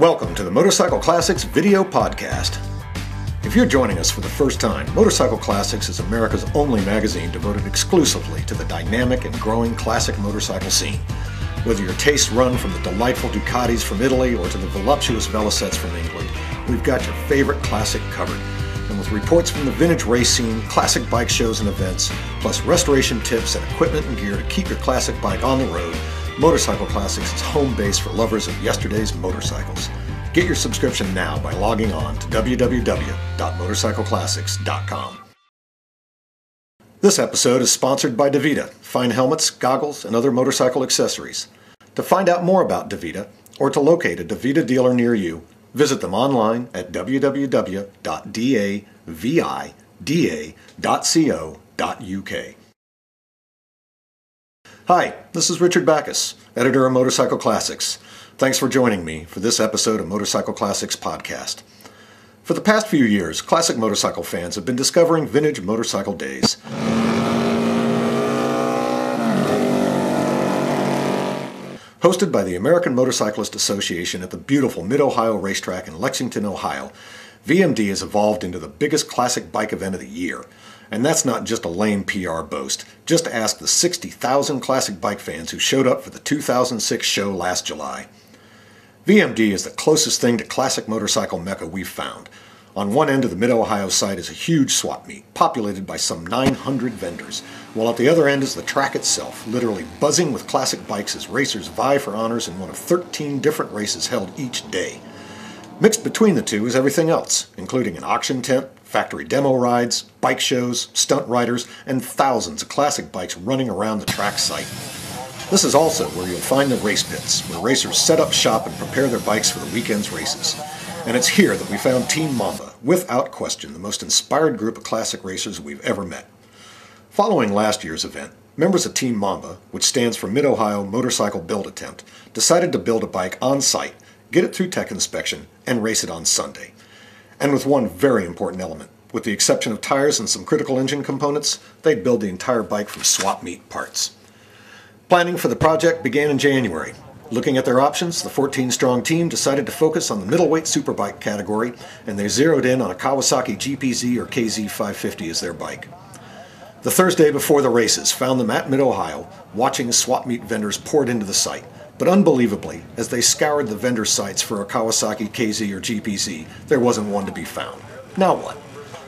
Welcome to the Motorcycle Classics video podcast. If you're joining us for the first time, Motorcycle Classics is America's only magazine devoted exclusively to the dynamic and growing classic motorcycle scene. Whether your tastes run from the delightful Ducatis from Italy or to the voluptuous Velisets from England, we've got your favorite classic covered. And with reports from the vintage race scene, classic bike shows and events, plus restoration tips and equipment and gear to keep your classic bike on the road, Motorcycle Classics is home base for lovers of yesterday's motorcycles. Get your subscription now by logging on to www.motorcycleclassics.com. This episode is sponsored by DaVita, fine helmets, goggles, and other motorcycle accessories. To find out more about DaVita, or to locate a DaVita dealer near you, visit them online at www.davida.co.uk. Hi, this is Richard Backus, editor of Motorcycle Classics. Thanks for joining me for this episode of Motorcycle Classics podcast. For the past few years, classic motorcycle fans have been discovering vintage motorcycle days. Hosted by the American Motorcyclist Association at the beautiful Mid-Ohio Racetrack in Lexington, Ohio, VMD has evolved into the biggest classic bike event of the year. And that's not just a lame PR boast. Just ask the 60,000 classic bike fans who showed up for the 2006 show last July. VMD is the closest thing to classic motorcycle mecca we've found. On one end of the Mid-Ohio site is a huge swap meet, populated by some 900 vendors, while at the other end is the track itself, literally buzzing with classic bikes as racers vie for honors in one of 13 different races held each day. Mixed between the two is everything else, including an auction tent, factory demo rides, bike shows, stunt riders, and thousands of classic bikes running around the track site. This is also where you'll find the race pits, where racers set up shop and prepare their bikes for the weekend's races. And it's here that we found Team MOMBA, without question the most inspired group of classic racers we've ever met. Following last year's event, members of Team MOMBA, which stands for Mid-Ohio Motorcycle Build Attempt, decided to build a bike on site, get it through tech inspection, and race it on Sunday. And with one very important element. With the exception of tires and some critical engine components, they'd build the entire bike from swap meet parts. Planning for the project began in January. Looking at their options, the 14-strong team decided to focus on the middleweight superbike category, and they zeroed in on a Kawasaki GPZ or KZ550 as their bike. The Thursday before the races found them at Mid-Ohio, watching as swap meet vendors poured into the site. But unbelievably, as they scoured the vendor sites for a Kawasaki KZ or GPZ, there wasn't one to be found. Now what?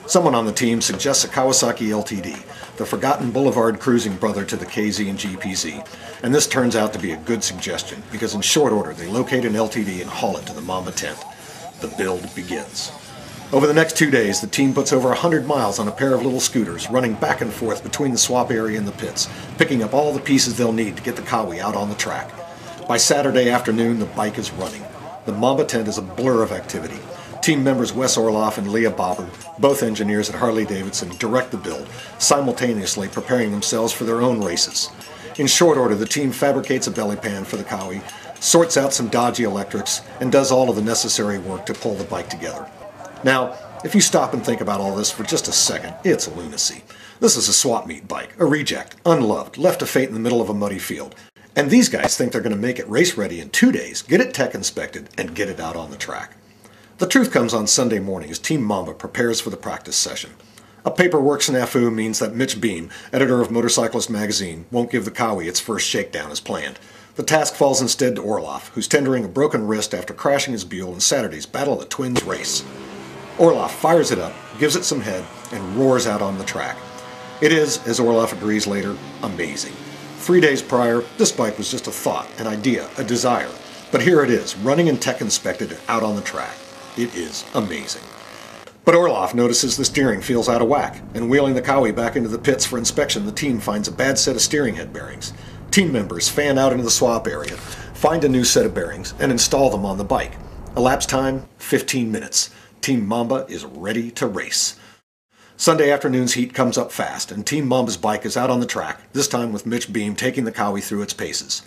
Someone on the team suggests a Kawasaki LTD, the forgotten boulevard cruising brother to the KZ and GPZ, and this turns out to be a good suggestion, because in short order they locate an LTD and haul it to the MOMBA tent. The build begins. Over the next 2 days, the team puts over 100 miles on a pair of little scooters, running back and forth between the swap area and the pits, picking up all the pieces they'll need to get the Kawi out on the track. By Saturday afternoon, the bike is running. The MOMBA tent is a blur of activity. Team members Wes Orloff and Leah Bobber, both engineers at Harley-Davidson, direct the build, simultaneously preparing themselves for their own races. In short order, the team fabricates a belly pan for the Kawi, sorts out some dodgy electrics, and does all of the necessary work to pull the bike together. Now, if you stop and think about all this for just a second, it's lunacy. This is a swap meet bike, a reject, unloved, left to fate in the middle of a muddy field. And these guys think they're going to make it race ready in 2 days, get it tech inspected, and get it out on the track. The truth comes on Sunday morning as Team MOMBA prepares for the practice session. A paperwork snafu means that Mitch Beam, editor of Motorcyclist magazine, won't give the Kawi its first shakedown as planned. The task falls instead to Orloff, who's tendering a broken wrist after crashing his Buell in Saturday's Battle of the Twins race. Orloff fires it up, gives it some head, and roars out on the track. It is, as Orloff agrees later, amazing. 3 days prior, this bike was just a thought, an idea, a desire. But here it is, running and tech inspected and out on the track. It is amazing. But Orloff notices the steering feels out of whack, and wheeling the Kawi back into the pits for inspection, the team finds a bad set of steering head bearings. Team members fan out into the swap area, find a new set of bearings, and install them on the bike. Elapsed time, 15 minutes. Team MOMBA is ready to race. Sunday afternoon's heat comes up fast, and Team MOMBA's bike is out on the track, this time with Mitch Beam taking the Kawi through its paces.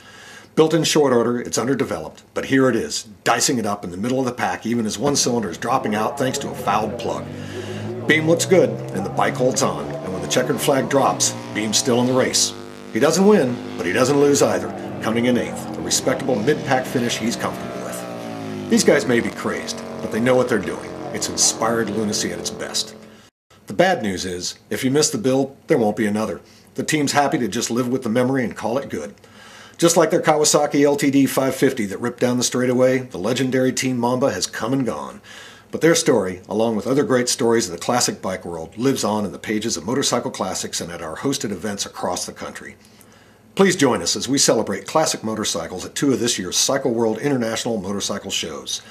Built in short order, it's underdeveloped, but here it is, dicing it up in the middle of the pack even as one cylinder is dropping out thanks to a fouled plug. Beam looks good, and the bike holds on, and when the checkered flag drops, Beam's still in the race. He doesn't win, but he doesn't lose either, coming in 8th, a respectable mid-pack finish he's comfortable with. These guys may be crazed, but they know what they're doing. It's inspired lunacy at its best. The bad news is, if you miss the build, there won't be another. The team's happy to just live with the memory and call it good. Just like their Kawasaki LTD 550 that ripped down the straightaway, the legendary Team MOMBA has come and gone. But their story, along with other great stories of the classic bike world, lives on in the pages of Motorcycle Classics and at our hosted events across the country. Please join us as we celebrate classic motorcycles at two of this year's Cycle World International Motorcycle Shows.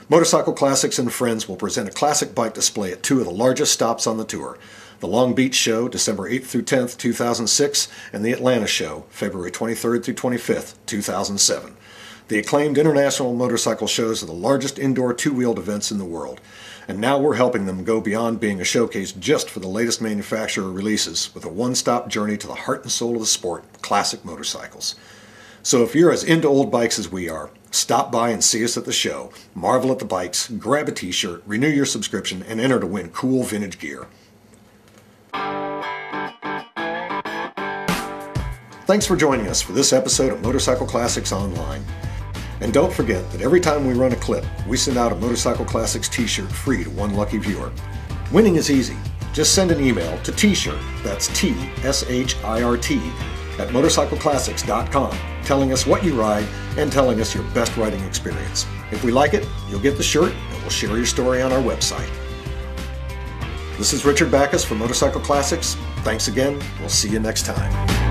Motorcycle Classics and Friends will present a classic bike display at two of the largest stops on the tour, the Long Beach Show, December 8th through 10th, 2006, and the Atlanta Show, February 23rd through 25th, 2007. The acclaimed international motorcycle shows are the largest indoor two-wheeled events in the world, and now we're helping them go beyond being a showcase just for the latest manufacturer releases with a one-stop journey to the heart and soul of the sport, classic motorcycles. So if you're as into old bikes as we are, stop by and see us at the show, marvel at the bikes, grab a t-shirt, renew your subscription, and enter to win cool vintage gear. Thanks for joining us for this episode of Motorcycle Classics Online. And don't forget that every time we run a clip, we send out a Motorcycle Classics t-shirt free to one lucky viewer. Winning is easy. Just send an email to t-shirt, that's T-S-H-I-R-T, at motorcycleclassics.com, telling us what you ride and telling us your best riding experience. If we like it, you'll get the shirt and we'll share your story on our website. This is Richard Backus from Motorcycle Classics. Thanks again. We'll see you next time.